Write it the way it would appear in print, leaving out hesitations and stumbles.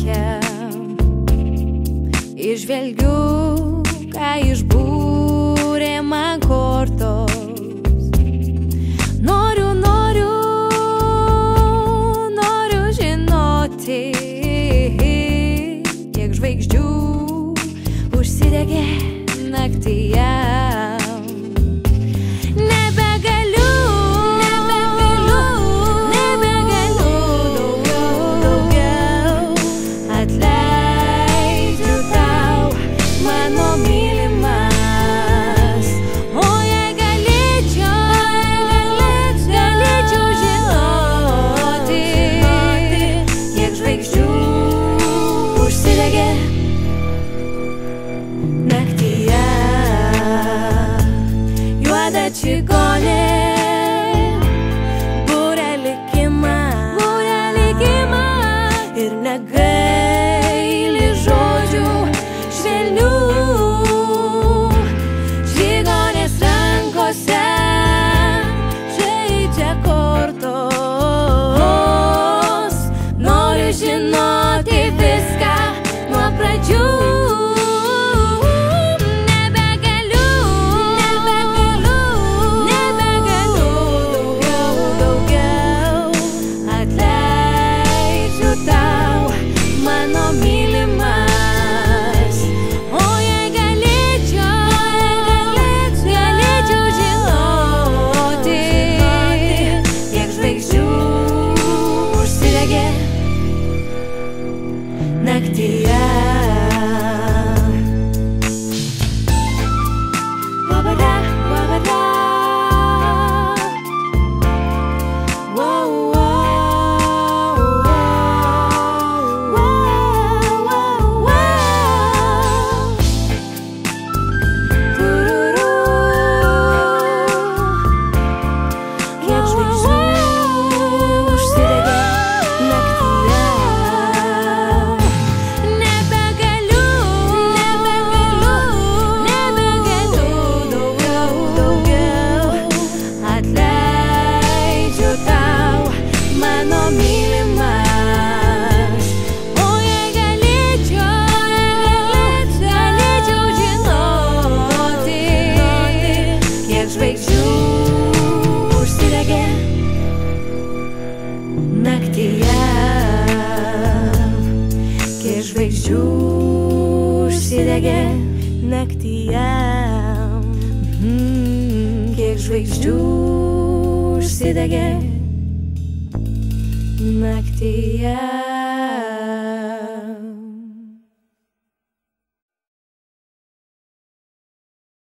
laukia. Išvelgiu, ką išbūrė man kortos. Noriu žinoti, kiek žvaigždžių užsidegė naktyje. Čigonė būrė likimą ir negaili žodžių švelnių. Čigonės rankose žaidžia kortos. Noriu žinoti viską nuo pradžių. Naktyje wabada, wabada. Wow, wow, wow, wow, wow. Tururu. Kiek žvaigždžių užsidegė naktyje. Žvaigždžių užsidegė naktyje. Kiek žvaigždžių užsidegė naktyje. Kiek žvaigždžių užsidegė naktyje.